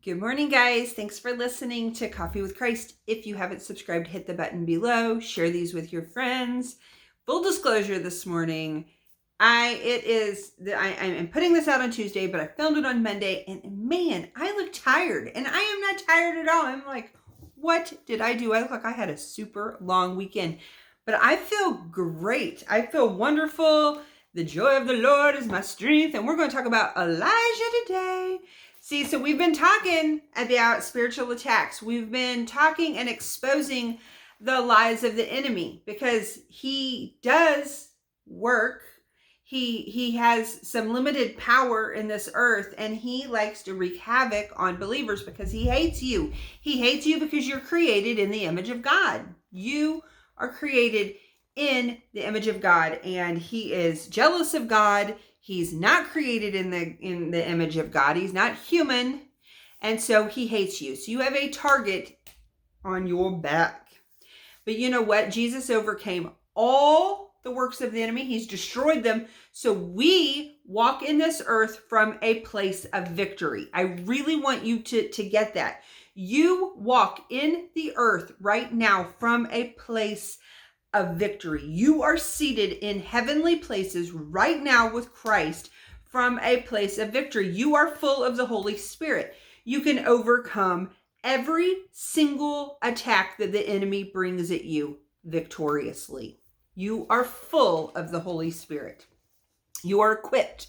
Good morning, guys. Thanks for listening to Coffee with Christ. If you haven't subscribed, hit the button below. Share these with your friends. Full disclosure this morning, I'm putting this out on Tuesday, but I filmed it on Monday, and man, I look tired, and I am not tired at all. I'm like, what did I do? I look like I had a super long weekend, but I feel great. I feel wonderful. The joy of the Lord is my strength, and we're going to talk about Elijah today. See, so we've been talking about spiritual attacks. We've been talking and exposing the lies of the enemy because he does work. He has some limited power in this earth, and he likes to wreak havoc on believers because he hates you. He hates you because you're created in the image of God. You are created in the image of God, and he is jealous of God. He's not created in the image of God. He's not human. And so he hates you. So you have a target on your back. But you know what? Jesus overcame all the works of the enemy. He's destroyed them. So we walk in this earth from a place of victory. I really want you to get that. You walk in the earth right now from a place of victory. You are seated in heavenly places right now with Christ from a place of victory. You are full of the Holy Spirit. You can overcome every single attack that the enemy brings at you victoriously. You are full of the Holy Spirit. You are equipped.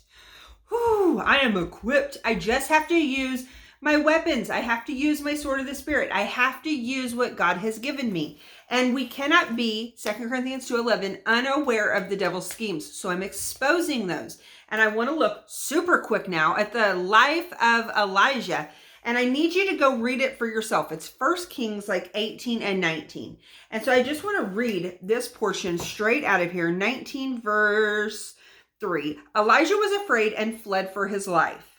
Whew, I am equipped. I just have to use my weapons. I have to use my sword of the Spirit. I have to use what God has given me. And we cannot be, 2 Corinthians 2:11, unaware of the devil's schemes. So I'm exposing those. And I want to look super quick now at the life of Elijah. And I need you to go read it for yourself. It's 1 Kings 18 and 19. And so I just want to read this portion straight out of here. 19 verse 3. Elijah was afraid and fled for his life.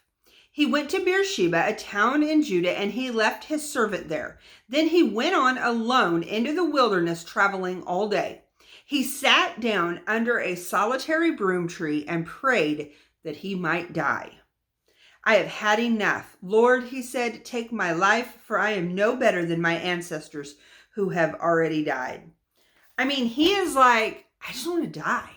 He went to Beersheba, a town in Judah, and he left his servant there. Then he went on alone into the wilderness, traveling all day. He sat down under a solitary broom tree and prayed that he might die. I have had enough. Lord, he said, take my life, for I am no better than my ancestors who have already died. I mean, he is like, I just want to die.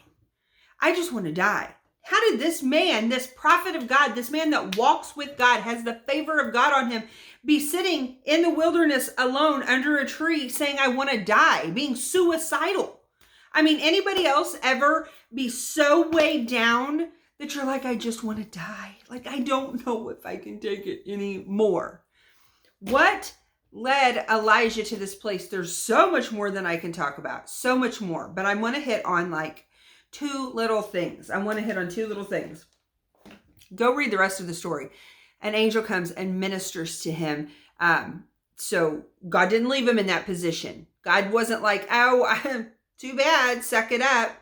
I just want to die. How did this man, this prophet of God, this man that walks with God, has the favor of God on him, be sitting in the wilderness alone under a tree saying, I want to die, being suicidal? I mean, anybody else ever be so weighed down that you're like, I just want to die? Like, I don't know if I can take it anymore. What led Elijah to this place? There's so much more than I can talk about, so much more. But I want to hit on two little things. I want to hit on two little things. Go read the rest of the story. An angel comes and ministers to him. So God didn't leave him in that position. God wasn't like, oh, too bad, suck it up.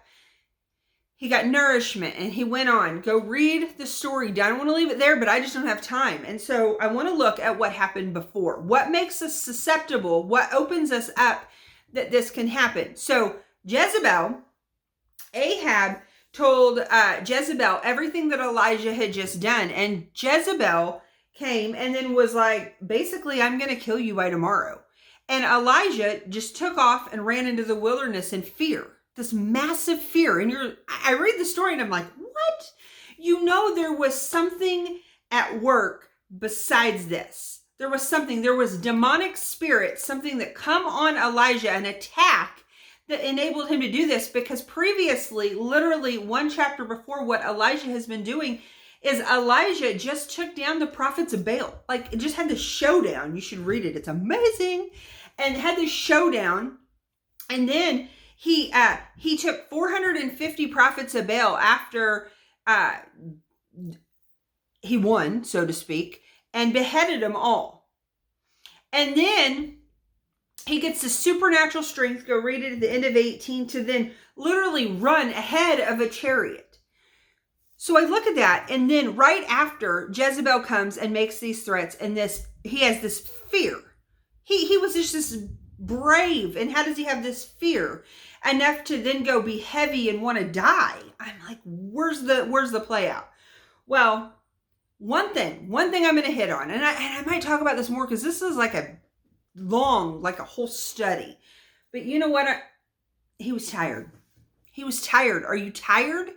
He got nourishment and he went on. Go read the story. I don't want to leave it there, but I just don't have time. And so I want to look at what happened before. What makes us susceptible? What opens us up that this can happen? So Ahab told Jezebel everything that Elijah had just done. And Jezebel came and then was like, basically, I'm going to kill you by tomorrow. And Elijah just took off and ran into the wilderness in fear, this massive fear. And I read the story and I'm like, what? You know, there was something at work besides this. There was demonic spirits, something that come on Elijah, an attack that enabled him to do this, because previously, literally one chapter before, what Elijah has been doing is Elijah just took down the prophets of Baal. Like, it just had this showdown. You should read it. It's amazing. And had this showdown. And then he took 450 prophets of Baal after he won, so to speak, and beheaded them all. And then he gets the supernatural strength, go read it at the end of 18, to then literally run ahead of a chariot. So I look at that, and then right after, Jezebel comes and makes these threats, and he has this fear. He was just this brave, and how does he have this fear? Enough to then go be heavy and want to die. I'm like, where's the play out? Well, One thing I'm going to hit on, and I might talk about this more because this is like a whole study. But you know what? He was tired. He was tired. Are you tired?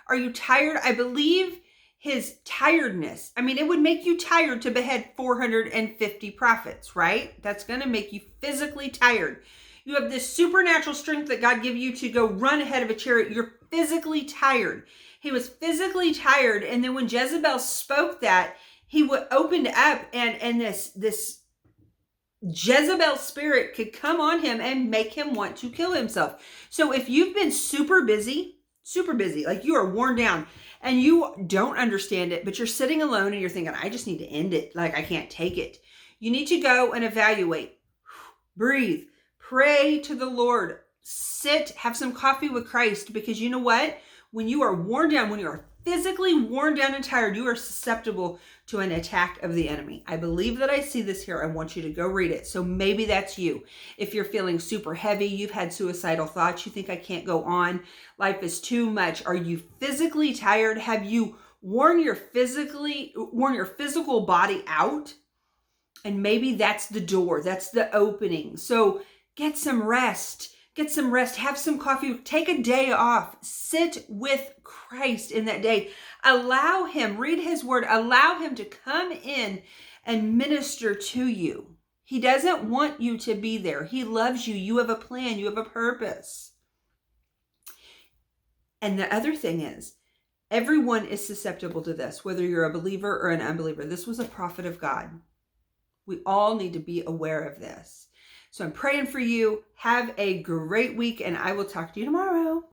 Are you tired? I believe his tiredness. I mean, it would make you tired to behead 450 prophets, right? That's going to make you physically tired. You have this supernatural strength that God gave you to go run ahead of a chariot. You're physically tired. He was physically tired. And then when Jezebel spoke that, he opened up and this Jezebel spirit could come on him and make him want to kill himself. So if you've been super busy, like you are worn down and you don't understand it, but you're sitting alone and you're thinking, I just need to end it. Like I can't take it. You need to go and evaluate, breathe, pray to the Lord, sit, have some coffee with Christ, because you know what? When you are worn down, when you are physically worn down and tired, you are susceptible to an attack of the enemy. I believe that I see this here. I want you to go read it. So maybe that's you. If you're feeling super heavy, you've had suicidal thoughts, you think I can't go on, life is too much. Are you physically tired? Have you worn your physical body out? And maybe that's the door, that's the opening. So get some rest. Get some rest, have some coffee, take a day off, sit with Christ in that day. Allow him, read his word, allow him to come in and minister to you. He doesn't want you to be there. He loves you. You have a plan. You have a purpose. And the other thing is, everyone is susceptible to this, whether you're a believer or an unbeliever. This was a prophet of God. We all need to be aware of this. So I'm praying for you. Have a great week, and I will talk to you tomorrow.